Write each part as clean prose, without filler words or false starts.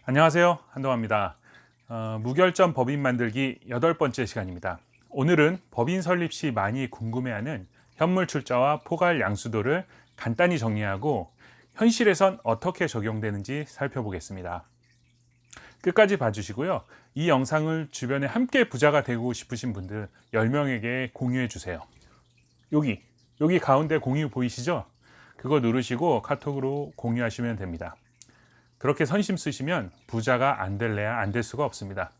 안녕하세요, 한동화입니다. 무결점 법인 만들기 8번째 시간입니다. 오늘은 법인 설립 시 많이 궁금해하는 현물 출자와 포괄 양수도를 간단히 정리하고 현실에선 어떻게 적용되는지 살펴보겠습니다. 끝까지 봐주시고요. 이 영상을 주변에 함께 부자가 되고 싶으신 분들 10명에게 공유해 주세요. 여기 가운데 공유 보이시죠? 그거 누르시고 카톡으로 공유하시면 됩니다. 그렇게 선심 쓰시면 부자가 안 될래야 안 될 수가 없습니다.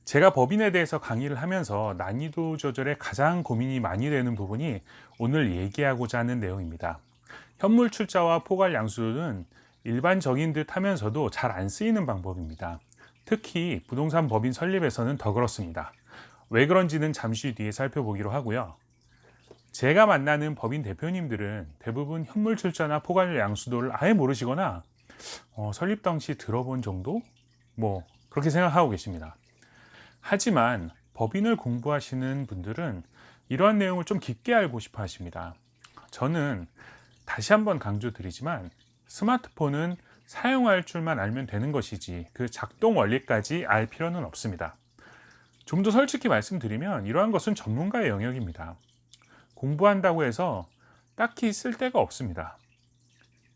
제가 법인에 대해서 강의를 하면서 난이도 조절에 가장 고민이 많이 되는 부분이 오늘 얘기하고자 하는 내용입니다. 현물 출자와 포괄 양수는 일반적인 듯 하면서도 잘 안 쓰이는 방법입니다. 특히 부동산 법인 설립에서는 더 그렇습니다. 왜 그런지는 잠시 뒤에 살펴보기로 하고요. 제가 만나는 법인 대표님들은 대부분 현물 출자나 포괄 양수도를 아예 모르시거나 설립 당시 들어본 정도? 그렇게 생각하고 계십니다. 하지만 법인을 공부하시는 분들은 이러한 내용을 좀 깊게 알고 싶어 하십니다. 저는 다시 한번 강조드리지만 스마트폰은 사용할 줄만 알면 되는 것이지 그 작동 원리까지 알 필요는 없습니다. 좀 더 솔직히 말씀드리면 이러한 것은 전문가의 영역입니다. 공부한다고 해서 딱히 쓸데가 없습니다.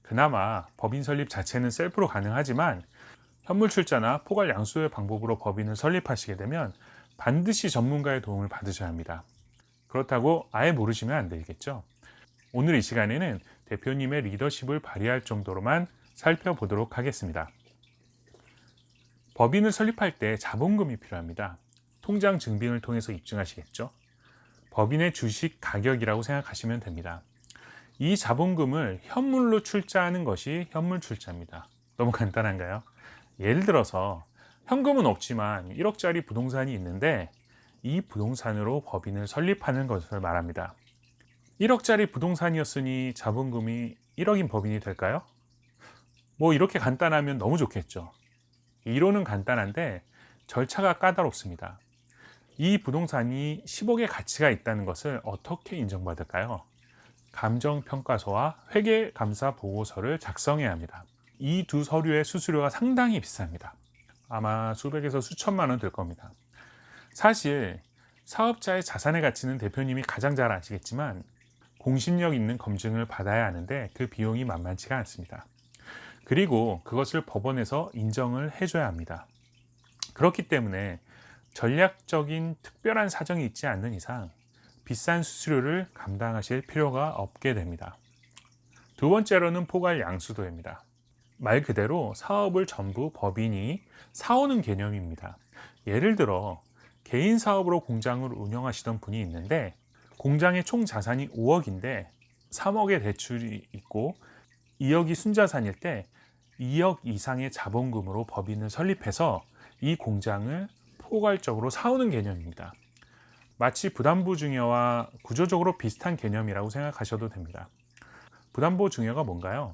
그나마 법인 설립 자체는 셀프로 가능하지만 현물 출자나 포괄 양수의 방법으로 법인을 설립하시게 되면 반드시 전문가의 도움을 받으셔야 합니다. 그렇다고 아예 모르시면 안 되겠죠. 오늘 이 시간에는 대표님의 리더십을 발휘할 정도로만 살펴보도록 하겠습니다. 법인을 설립할 때 자본금이 필요합니다. 통장 증빙을 통해서 입증하시겠죠. 법인의 주식 가격이라고 생각하시면 됩니다. 이 자본금을 현물로 출자하는 것이 현물 출자입니다. 너무 간단한가요? 예를 들어서 현금은 없지만 1억짜리 부동산이 있는데 이 부동산으로 법인을 설립하는 것을 말합니다. 1억짜리 부동산이었으니 자본금이 1억인 법인이 될까요? 이렇게 간단하면 너무 좋겠죠. 이론은 간단한데 절차가 까다롭습니다. 이 부동산이 10억의 가치가 있다는 것을 어떻게 인정받을까요? 감정평가서와 회계감사 보고서를 작성해야 합니다. 이 두 서류의 수수료가 상당히 비쌉니다. 아마 수백에서 수천만 원 될 겁니다. 사실 사업자의 자산의 가치는 대표님이 가장 잘 아시겠지만 공신력 있는 검증을 받아야 하는데 그 비용이 만만치가 않습니다. 그리고 그것을 법원에서 인정을 해줘야 합니다. 그렇기 때문에 전략적인 특별한 사정이 있지 않는 이상 비싼 수수료를 감당하실 필요가 없게 됩니다. 두 번째로는 포괄 양수도입니다. 말 그대로 사업을 전부 법인이 사오는 개념입니다. 예를 들어 개인 사업으로 공장을 운영하시던 분이 있는데 공장의 총 자산이 5억인데 3억의 대출이 있고 2억이 순자산일 때 2억 이상의 자본금으로 법인을 설립해서 이 공장을 포괄적으로 사오는 개념입니다. 마치 부담보 증여와 구조적으로 비슷한 개념이라고 생각하셔도 됩니다. 부담보 증여가 뭔가요?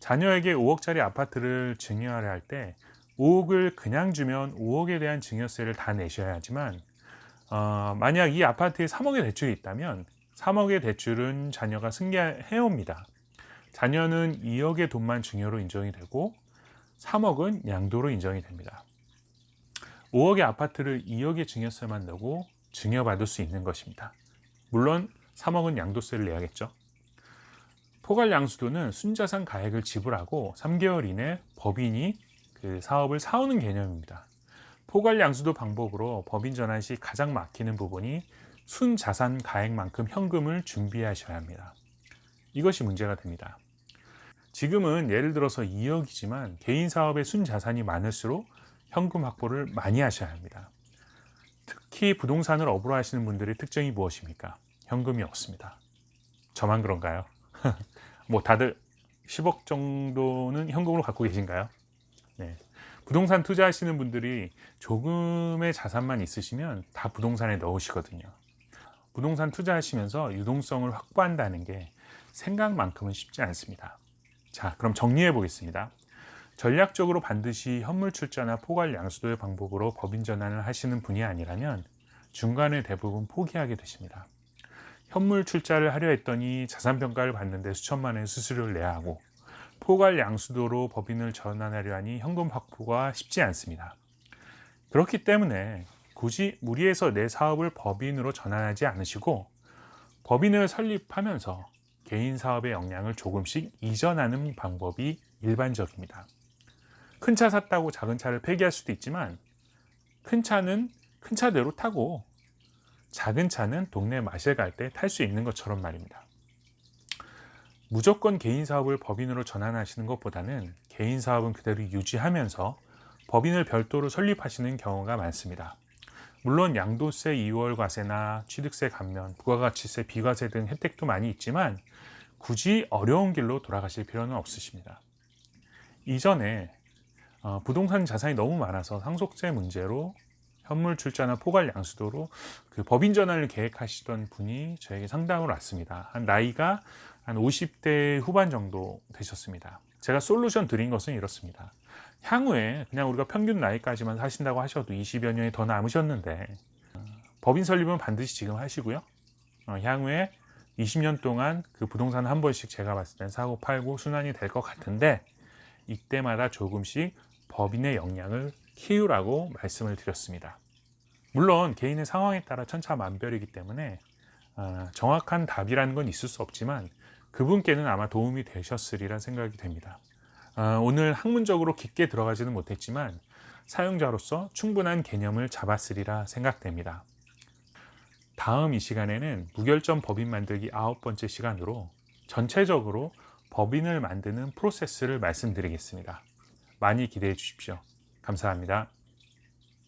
자녀에게 5억짜리 아파트를 증여하려 할 때 5억을 그냥 주면 5억에 대한 증여세를 다 내셔야 하지만 만약 이 아파트에 3억의 대출이 있다면 3억의 대출은 자녀가 승계해옵니다. 자녀는 2억의 돈만 증여로 인정이 되고 3억은 양도로 인정이 됩니다. 5억의 아파트를 2억의 증여세만 내고 증여받을 수 있는 것입니다. 물론 3억은 양도세를 내야겠죠. 포괄 양수도는 순자산 가액을 지불하고 3개월 이내 법인이 그 사업을 사오는 개념입니다. 포괄 양수도 방법으로 법인 전환 시 가장 막히는 부분이 순자산 가액만큼 현금을 준비하셔야 합니다. 이것이 문제가 됩니다. 지금은 예를 들어서 2억이지만 개인 사업의 순자산이 많을수록 현금 확보를 많이 하셔야 합니다. 특히 부동산을 업으로 하시는 분들의 특징이 무엇입니까? 현금이 없습니다. 저만 그런가요? 다들 10억 정도는 현금으로 갖고 계신가요? 네. 부동산 투자하시는 분들이 조금의 자산만 있으시면 다 부동산에 넣으시거든요. 부동산 투자하시면서 유동성을 확보한다는 게 생각만큼은 쉽지 않습니다. 자, 그럼 정리해 보겠습니다. 전략적으로 반드시 현물 출자나 포괄 양수도의 방법으로 법인 전환을 하시는 분이 아니라면 중간에 대부분 포기하게 되십니다. 현물 출자를 하려 했더니 자산평가를 받는데 수천만 원의 수수료를 내야 하고, 포괄 양수도로 법인을 전환하려 하니 현금 확보가 쉽지 않습니다. 그렇기 때문에 굳이 무리해서 내 사업을 법인으로 전환하지 않으시고 법인을 설립하면서 개인 사업의 역량을 조금씩 이전하는 방법이 일반적입니다. 큰 차 샀다고 작은 차를 폐기할 수도 있지만, 큰 차는 큰 차대로 타고 작은 차는 동네 마실 갈 때 탈 수 있는 것처럼 말입니다. 무조건 개인 사업을 법인으로 전환하시는 것보다는 개인 사업은 그대로 유지하면서 법인을 별도로 설립하시는 경우가 많습니다. 물론 양도세 2월 과세나 취득세 감면, 부가가치세 비과세 등 혜택도 많이 있지만 굳이 어려운 길로 돌아가실 필요는 없으십니다. 이전에 부동산 자산이 너무 많아서 상속세 문제로 현물 출자나 포괄 양수도로 그 법인 전환을 계획하시던 분이 저에게 상담을 왔습니다. 나이가 한 50대 후반 정도 되셨습니다. 제가 솔루션 드린 것은 이렇습니다. 향후에 그냥 우리가 평균 나이까지만 사신다고 하셔도 20여 년이 더 남으셨는데, 법인 설립은 반드시 지금 하시고요. 향후에 20년 동안 그 부동산 한 번씩 제가 봤을 땐 사고 팔고 순환이 될 것 같은데, 이때마다 조금씩 법인의 역량을 키우라고 말씀을 드렸습니다. 물론 개인의 상황에 따라 천차만별이기 때문에 정확한 답이라는 건 있을 수 없지만 그분께는 아마 도움이 되셨으리라 생각이 됩니다. 오늘 학문적으로 깊게 들어가지는 못했지만 사용자로서 충분한 개념을 잡았으리라 생각됩니다. 다음 이 시간에는 무결점 법인 만들기 9번째 시간으로 전체적으로 법인을 만드는 프로세스를 말씀드리겠습니다. 많이 기대해 주십시오. 감사합니다.